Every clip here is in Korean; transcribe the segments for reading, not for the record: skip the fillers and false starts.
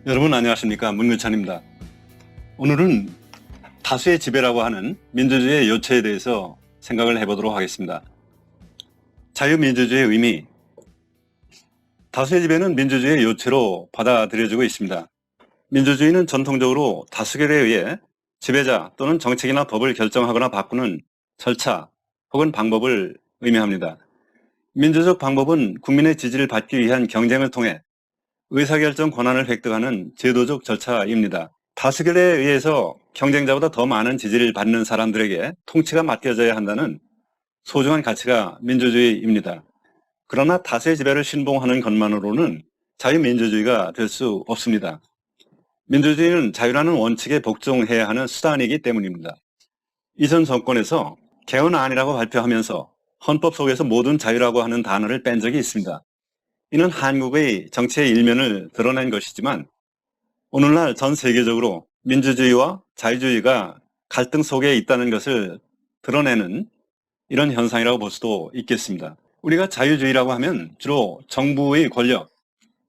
여러분 안녕하십니까, 문근찬입니다. 오늘은 다수의 지배라고 하는 민주주의의 요체에 대해서 생각을 해보도록 하겠습니다. 자유민주주의의 의미. 다수의 지배는 민주주의의 요체로 받아들여지고 있습니다. 민주주의는 전통적으로 다수결에 의해 지배자 또는 정책이나 법을 결정하거나 바꾸는 절차 혹은 방법을 의미합니다. 민주적 방법은 국민의 지지를 받기 위한 경쟁을 통해 의사결정 권한을 획득하는 제도적 절차입니다. 다수결에 의해서 경쟁자보다 더 많은 지지를 받는 사람들에게 통치가 맡겨져야 한다는 소중한 가치가 민주주의입니다. 그러나 다수의 지배를 신봉하는 것만으로는 자유민주주의가 될 수 없습니다. 민주주의는 자유라는 원칙에 복종해야 하는 수단이기 때문입니다. 이전 정권에서 개헌안이라고 발표하면서 헌법 속에서 모든 자유라고 하는 단어를 뺀 적이 있습니다. 이는 한국의 정치의 일면을 드러낸 것이지만 오늘날 전 세계적으로 민주주의와 자유주의가 갈등 속에 있다는 것을 드러내는 이런 현상이라고 볼 수도 있겠습니다. 우리가 자유주의라고 하면 주로 정부의 권력,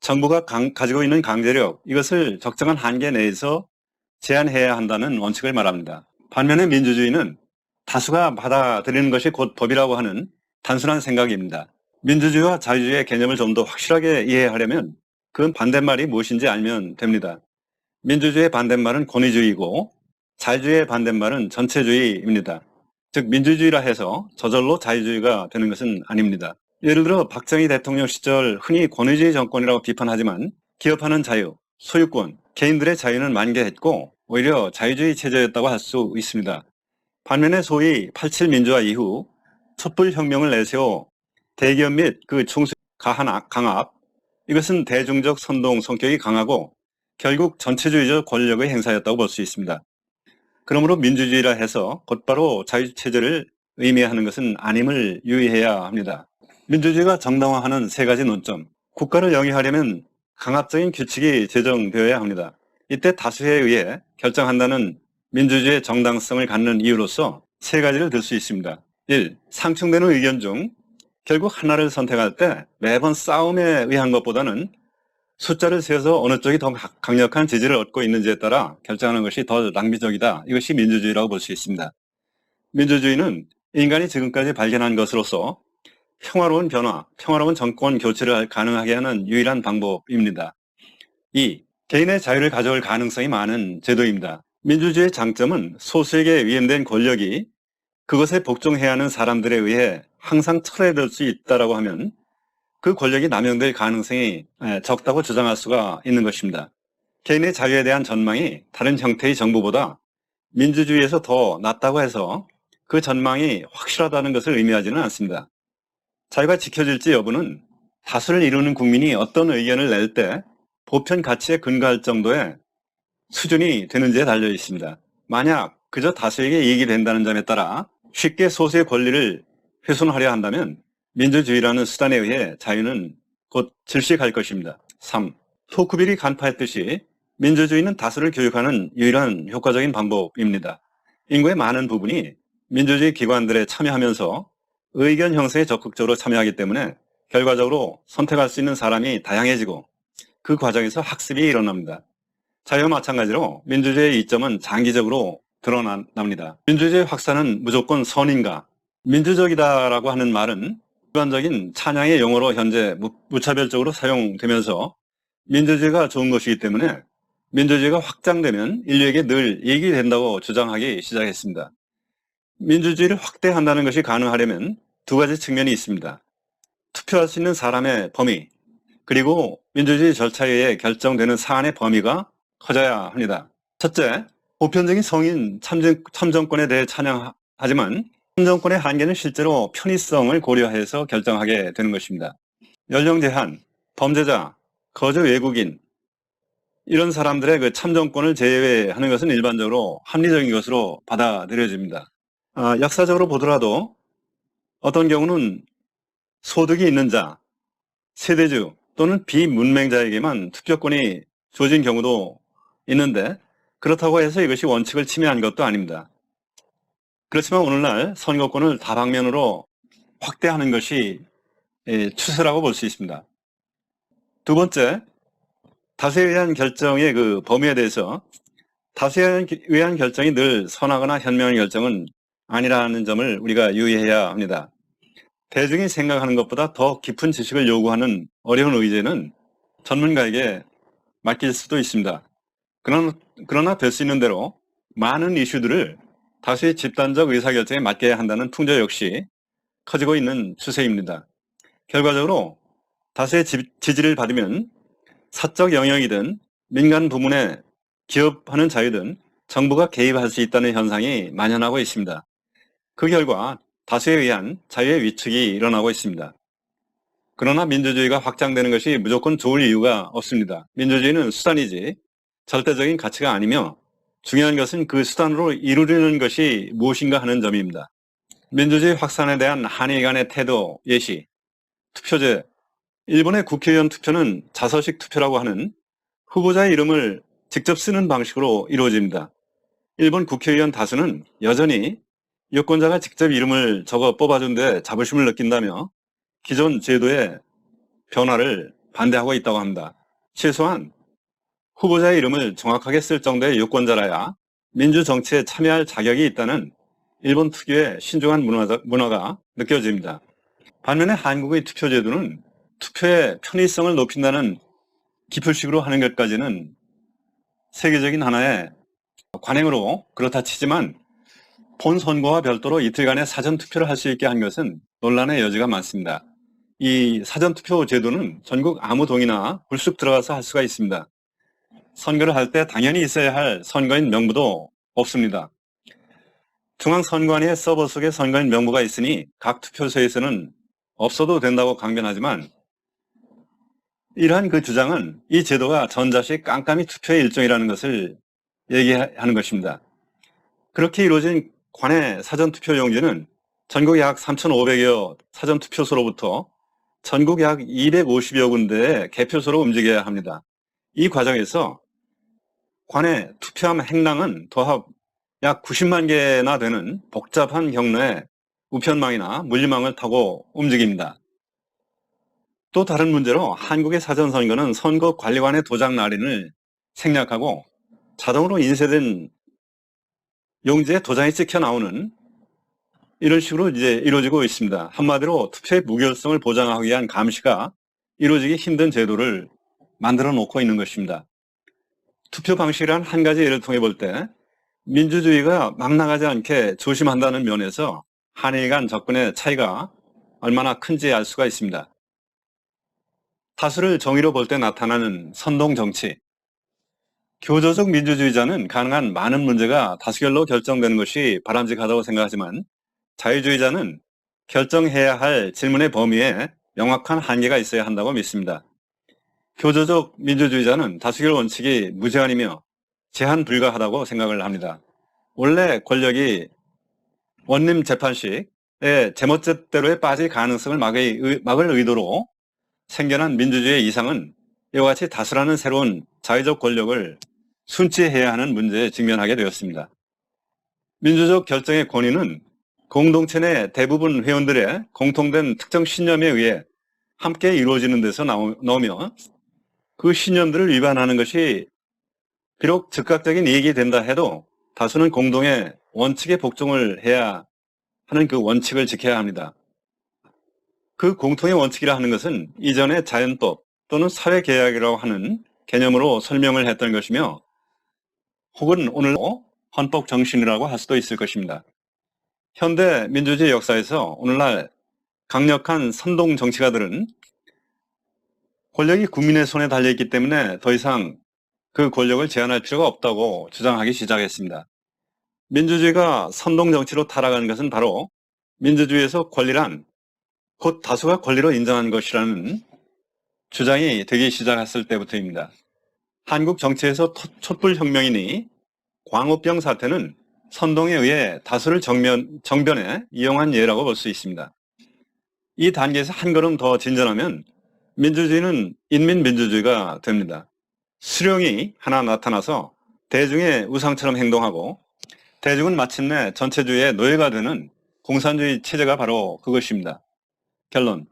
정부가 가지고 있는 강제력, 이것을 적정한 한계 내에서 제한해야 한다는 원칙을 말합니다. 반면에 민주주의는 다수가 받아들이는 것이 곧 법이라고 하는 단순한 생각입니다. 민주주의와 자유주의의 개념을 좀 더 확실하게 이해하려면 그 반대말이 무엇인지 알면 됩니다. 민주주의의 반대말은 권위주의이고 자유주의의 반대말은 전체주의입니다. 즉 민주주의라 해서 저절로 자유주의가 되는 것은 아닙니다. 예를 들어 박정희 대통령 시절 흔히 권위주의 정권이라고 비판하지만 기업하는 자유, 소유권, 개인들의 자유는 만개했고 오히려 자유주의 체제였다고 할 수 있습니다. 반면에 소위 87 민주화 이후 촛불혁명을 내세워 대기업 및 그 총수의 강압, 이것은 대중적 선동 성격이 강하고 결국 전체주의적 권력의 행사였다고 볼 수 있습니다. 그러므로 민주주의라 해서 곧바로 자유체제를 의미하는 것은 아님을 유의해야 합니다. 민주주의가 정당화하는 세 가지 논점. 국가를 영위하려면 강압적인 규칙이 제정되어야 합니다. 이때 다수에 의해 결정한다는 민주주의의 정당성을 갖는 이유로서 세 가지를 들 수 있습니다. 1. 상충되는 의견 중 결국 하나를 선택할 때 매번 싸움에 의한 것보다는 숫자를 세어서 어느 쪽이 더 강력한 지지를 얻고 있는지에 따라 결정하는 것이 더 낭비적이다. 이것이 민주주의라고 볼 수 있습니다. 민주주의는 인간이 지금까지 발견한 것으로서 평화로운 변화, 평화로운 정권 교체를 가능하게 하는 유일한 방법입니다. 2. 개인의 자유를 가져올 가능성이 많은 제도입니다. 민주주의의 장점은 소수에게 위임된 권력이 그것에 복종해야 하는 사람들에 의해 항상 철회될 수 있다고 하면 그 권력이 남용될 가능성이 적다고 주장할 수가 있는 것입니다. 개인의 자유에 대한 전망이 다른 형태의 정부보다 민주주의에서 더 낮다고 해서 그 전망이 확실하다는 것을 의미하지는 않습니다. 자유가 지켜질지 여부는 다수를 이루는 국민이 어떤 의견을 낼 때 보편 가치에 근거할 정도의 수준이 되는지에 달려 있습니다. 만약 그저 다수에게 이익이 된다는 점에 따라 쉽게 소수의 권리를 훼손하려 한다면 민주주의라는 수단에 의해 자유는 곧 질식할 것입니다. 3. 토크빌이 간파했듯이 민주주의는 다수를 교육하는 유일한 효과적인 방법입니다. 인구의 많은 부분이 민주주의 기관들에 참여하면서 의견 형성에 적극적으로 참여하기 때문에 결과적으로 선택할 수 있는 사람이 다양해지고 그 과정에서 학습이 일어납니다. 자유와 마찬가지로 민주주의의 이점은 장기적으로 드러납니다. 민주주의 확산은 무조건 선인가? 민주적이다라고 하는 말은 일반적인 찬양의 용어로 현재 무차별적으로 사용되면서 민주주의가 좋은 것이기 때문에 민주주의가 확장되면 인류에게 늘 이익이 된다고 주장하기 시작했습니다. 민주주의를 확대한다는 것이 가능하려면 두 가지 측면이 있습니다. 투표할 수 있는 사람의 범위, 그리고 민주주의 절차에 의해 결정되는 사안의 범위가 커져야 합니다. 첫째, 보편적인 성인 참정권에 대해 찬양하지만 참정권의 한계는 실제로 편의성을 고려해서 결정하게 되는 것입니다. 연령 제한, 범죄자, 거주 외국인, 이런 사람들의 그 참정권을 제외하는 것은 일반적으로 합리적인 것으로 받아들여집니다. 역사적으로 보더라도 어떤 경우는 소득이 있는 자, 세대주 또는 비문맹자에게만 투표권이 주어진 경우도 있는데 그렇다고 해서 이것이 원칙을 침해한 것도 아닙니다. 그렇지만 오늘날 선거권을 다방면으로 확대하는 것이 추세라고 볼 수 있습니다. 두 번째, 다수에 의한 결정의 그 범위에 대해서 다수에 의한 결정이 늘 선하거나 현명한 결정은 아니라는 점을 우리가 유의해야 합니다. 대중이 생각하는 것보다 더 깊은 지식을 요구하는 어려운 의제는 전문가에게 맡길 수도 있습니다. 그러나 될 수 있는 대로 많은 이슈들을 다수의 집단적 의사결정에 맡겨야 한다는 풍조 역시 커지고 있는 추세입니다. 결과적으로 다수의 지지를 받으면 사적 영역이든 민간 부문에 기업하는 자유든 정부가 개입할 수 있다는 현상이 만연하고 있습니다. 그 결과 다수에 의한 자유의 위축이 일어나고 있습니다. 그러나 민주주의가 확장되는 것이 무조건 좋을 이유가 없습니다. 민주주의는 수단이지 절대적인 가치가 아니며 중요한 것은 그 수단으로 이루려는 것이 무엇인가 하는 점입니다. 민주주의 확산에 대한 한일 간의 태도 예시, 투표제. 일본의 국회의원 투표는 자서식 투표라고 하는 후보자의 이름을 직접 쓰는 방식으로 이루어집니다. 일본 국회의원 다수는 여전히 유권자가 직접 이름을 적어 뽑아준 데 자부심을 느낀다며 기존 제도의 변화를 반대하고 있다고 합니다. 최소한 후보자의 이름을 정확하게 쓸 정도의 유권자라야 민주정치에 참여할 자격이 있다는 일본 특유의 신중한 문화가 느껴집니다. 반면에 한국의 투표제도는 투표의 편의성을 높인다는 기풀식으로 하는 것까지는 세계적인 하나의 관행으로 그렇다 치지만 본 선거와 별도로 이틀간의 사전투표를 할 수 있게 한 것은 논란의 여지가 많습니다. 이 사전투표 제도는 전국 아무 동이나 불쑥 들어가서 할 수가 있습니다. 선거를 할 때 당연히 있어야 할 선거인 명부도 없습니다. 중앙선관위의 서버 속에 선거인 명부가 있으니 각 투표소에서는 없어도 된다고 강변하지만 이러한 그 주장은 이 제도가 전자식 깜깜이 투표의 일종이라는 것을 얘기하는 것입니다. 그렇게 이루어진 관내 사전투표 용지는 전국 약 3,500여 사전투표소로부터 전국 약 250여 군데의 개표소로 움직여야 합니다. 이 과정에서 관내 투표함 행랑은 도합 약 90만 개나 되는 복잡한 경로의 우편망이나 물리망을 타고 움직입니다. 또 다른 문제로 한국의 사전선거는 선거관리관의 도장 날인을 생략하고 자동으로 인쇄된 용지에 도장이 찍혀 나오는 이런 식으로 이제 이루어지고 있습니다. 한마디로 투표의 무결성을 보장하기 위한 감시가 이루어지기 힘든 제도를 만들어 놓고 있는 것입니다. 투표 방식이란 한 가지 예를 통해 볼 때 민주주의가 막 나가지 않게 조심한다는 면에서 한일 간 접근의 차이가 얼마나 큰지 알 수가 있습니다. 다수를 정의로 볼 때 나타나는 선동정치. 교조적 민주주의자는 가능한 많은 문제가 다수결로 결정되는 것이 바람직하다고 생각하지만 자유주의자는 결정해야 할 질문의 범위에 명확한 한계가 있어야 한다고 믿습니다. 교조적 민주주의자는 다수결 원칙이 무제한이며 제한 불가하다고 생각을 합니다. 원래 권력이 원님 재판식의 제멋대로에 빠질 가능성을 막을 의도로 생겨난 민주주의의 이상은 이와 같이 다수라는 새로운 자의적 권력을 순치해야 하는 문제에 직면하게 되었습니다. 민주적 결정의 권위는 공동체 내 대부분 회원들의 공통된 특정 신념에 의해 함께 이루어지는 데서 나오며 그 신념들을 위반하는 것이 비록 즉각적인 이익이 된다 해도 다수는 공동의 원칙에 복종을 해야 하는 그 원칙을 지켜야 합니다. 그 공통의 원칙이라 하는 것은 이전에 자연법 또는 사회계약이라고 하는 개념으로 설명을 했던 것이며 혹은 오늘 헌법 정신이라고 할 수도 있을 것입니다. 현대 민주주의 역사에서 오늘날 강력한 선동 정치가들은 권력이 국민의 손에 달려있기 때문에 더 이상 그 권력을 제한할 필요가 없다고 주장하기 시작했습니다. 민주주의가 선동 정치로 타락한 것은 바로 민주주의에서 권리란 곧 다수가 권리로 인정한 것이라는 주장이 되기 시작했을 때부터입니다. 한국 정치에서 촛불혁명이니 광우병 사태는 선동에 의해 다수를 정변에 이용한 예라고 볼 수 있습니다. 이 단계에서 한 걸음 더 진전하면 민주주의는 인민민주주의가 됩니다. 수령이 하나 나타나서 대중의 우상처럼 행동하고 대중은 마침내 전체주의의 노예가 되는 공산주의 체제가 바로 그것입니다. 결론.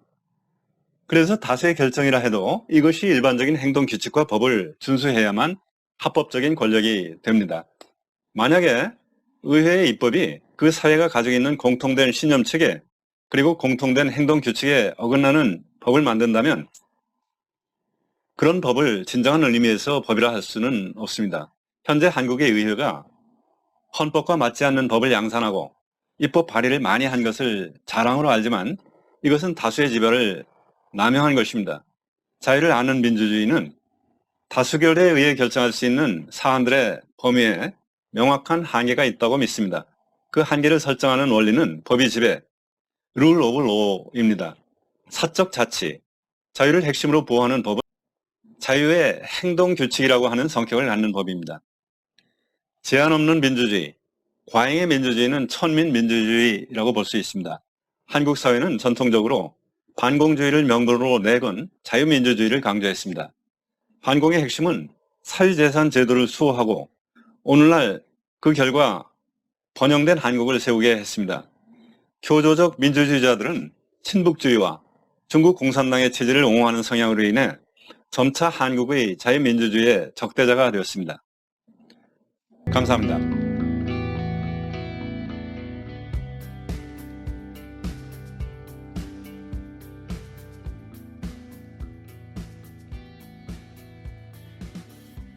그래서 다수의 결정이라 해도 이것이 일반적인 행동 규칙과 법을 준수해야만 합법적인 권력이 됩니다. 만약에 의회의 입법이 그 사회가 가지고 있는 공통된 신념체계 그리고 공통된 행동 규칙에 어긋나는 법을 만든다면 그런 법을 진정한 의미에서 법이라 할 수는 없습니다. 현재 한국의 의회가 헌법과 맞지 않는 법을 양산하고 입법 발의를 많이 한 것을 자랑으로 알지만 이것은 다수의 지배를 남용한 것입니다. 자유를 아는 민주주의는 다수결에 의해 결정할 수 있는 사안들의 범위에 명확한 한계가 있다고 믿습니다. 그 한계를 설정하는 원리는 법의 지배, 룰 오브 로입니다. 사적 자치, 자유를 핵심으로 보호하는 법은 자유의 행동 규칙이라고 하는 성격을 갖는 법입니다. 제한 없는 민주주의, 과잉의 민주주의는 천민 민주주의라고 볼 수 있습니다. 한국 사회는 전통적으로 반공주의를 명분으로 내건 자유민주주의를 강조했습니다. 반공의 핵심은 사유재산 제도를 수호하고 오늘날 그 결과 번영된 한국을 세우게 했습니다. 교조적 민주주의자들은 친북주의와 중국 공산당의 체제를 옹호하는 성향으로 인해 점차 한국의 자유민주주의의 적대자가 되었습니다. 감사합니다.